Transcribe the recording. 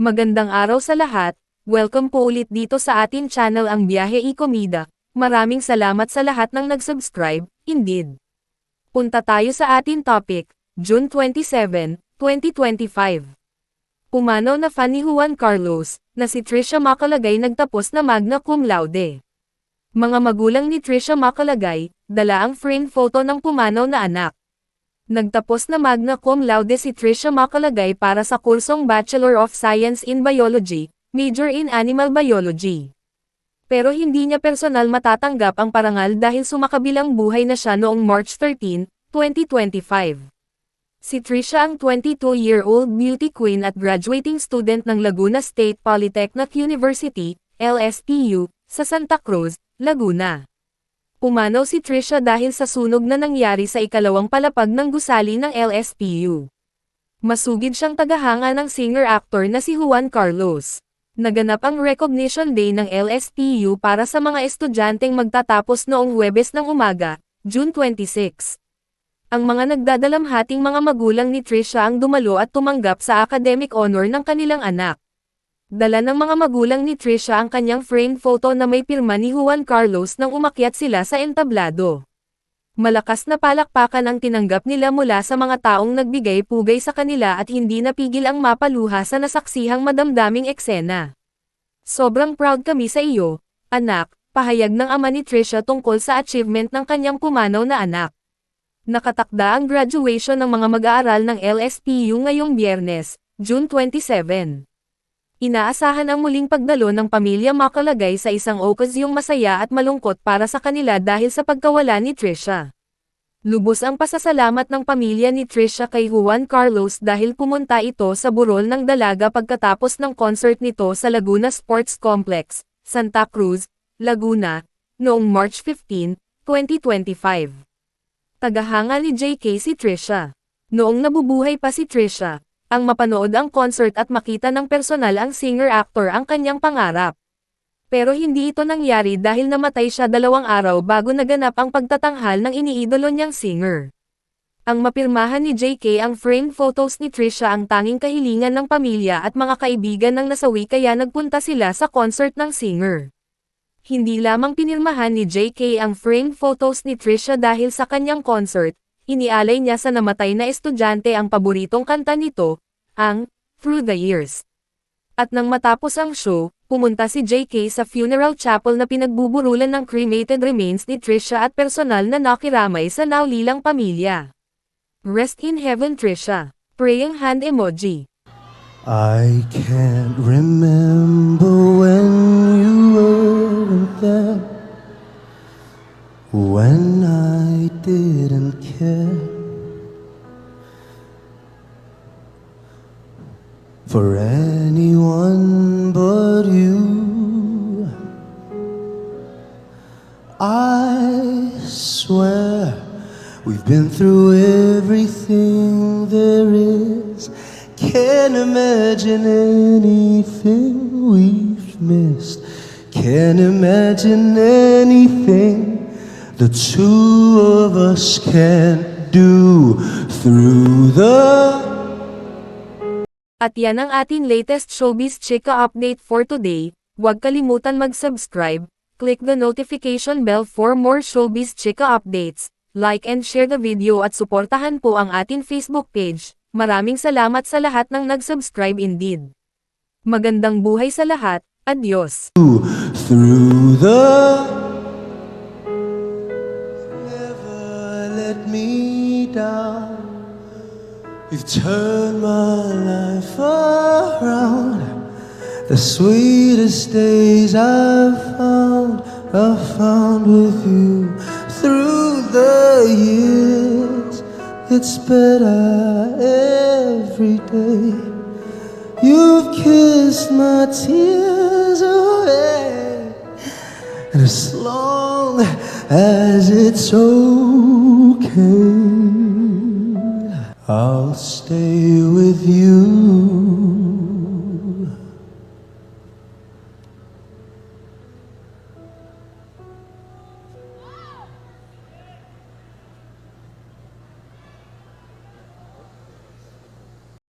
Magandang araw sa lahat, welcome po ulit dito sa atin channel ang Biyahe y Komida. Maraming salamat sa lahat ng nag-subscribe, indeed. Punta tayo sa atin topic, June 27, 2025. Pumanaw na fan ni Juan Carlos, na si Trisha Macalagay nagtapos na magna cum laude. Mga magulang ni Trisha Macalagay, dala ang frame photo ng pumanaw na anak. Nagtapos na magna cum laude si Trisha Macalagay para sa kursong Bachelor of Science in Biology, major in Animal Biology. Pero hindi niya personal matatanggap ang parangal dahil sumakabilang buhay na siya noong March 13, 2025. Si Trisha ang 22-year-old beauty queen at graduating student ng Laguna State Polytechnic University, LSTU, sa Santa Cruz, Laguna. Pumanaw si Trisha dahil sa sunog na nangyari sa ikalawang palapag ng gusali ng LSTU. Masugid siyang tagahanga ng singer-actor na si Juan Carlos. Naganap ang Recognition Day ng LSTU para sa mga estudyanteng magtatapos noong Huwebes ng umaga, June 26. Ang mga nagdadalamhating mga magulang ni Trisha ang dumalo at tumanggap sa academic honor ng kanilang anak. Dala ng mga magulang ni Trisha ang kanyang frame photo na may pirma ni Juan Carlos nang umakyat sila sa entablado. Malakas na palakpakan ang tinanggap nila mula sa mga taong nagbigay pugay sa kanila at hindi napigil ang mapaluha sa nasaksihang madamdaming eksena. Sobrang proud kami sa iyo, anak, pahayag ng ama ni Trisha tungkol sa achievement ng kanyang pumanaw na anak. Nakatakda ang graduation ng mga mag-aaral ng LSTU ngayong Biyernes, June 27. Inaasahan ang muling pagdalo ng pamilya Macalagay sa isang okasyong masaya at malungkot para sa kanila dahil sa pagkawala ni Trisha. Lubos ang pasasalamat ng pamilya ni Trisha kay Juan Carlos dahil pumunta ito sa burol ng dalaga pagkatapos ng concert nito sa Laguna Sports Complex, Santa Cruz, Laguna, noong March 15, 2025. Tagahanga ni JK si Trisha. Noong nabubuhay pa si Trisha, ang mapanood ang concert at makita ng personal ang singer-actor ang kanyang pangarap. Pero hindi ito nangyari dahil namatay siya 2 araw bago naganap ang pagtatanghal ng iniidolo niyang singer. Ang mapirmahan ni JK ang frame photos ni Trisha ang tanging kahilingan ng pamilya at mga kaibigan ng nasawi kaya nagpunta sila sa concert ng singer. Hindi lamang pinirmahan ni JK ang frame photos ni Trisha dahil sa kanyang concert, inialay niya sa namatay na estudyante ang paboritong kanta nito, ang Through the Years. At nang matapos ang show, pumunta si JK sa funeral chapel na pinagbuburulan ng cremated remains ni Trisha at personal na nakiramay sa naulilang pamilya. Rest in heaven Trisha. Praying hand emoji. I can't remember when you weren't there, when I didn't care for anyone but you. I swear we've been through everything there is. Can't imagine anything we've missed. Can't imagine anything the two of us can't do through the... At yan ang ating latest showbiz chika update for today. Huwag kalimutan mag-subscribe, click the notification bell for more showbiz chika updates, like and share the video at suportahan po ang ating Facebook page. Maraming salamat sa lahat ng nag-subscribe indeed. Magandang buhay sa lahat, adios. Through the... Never let me down. You've turned my life around. The sweetest days I've found with you. Through the years, it's better every day. You've kissed my tears away. And as long as it's okay, I'll stay with you.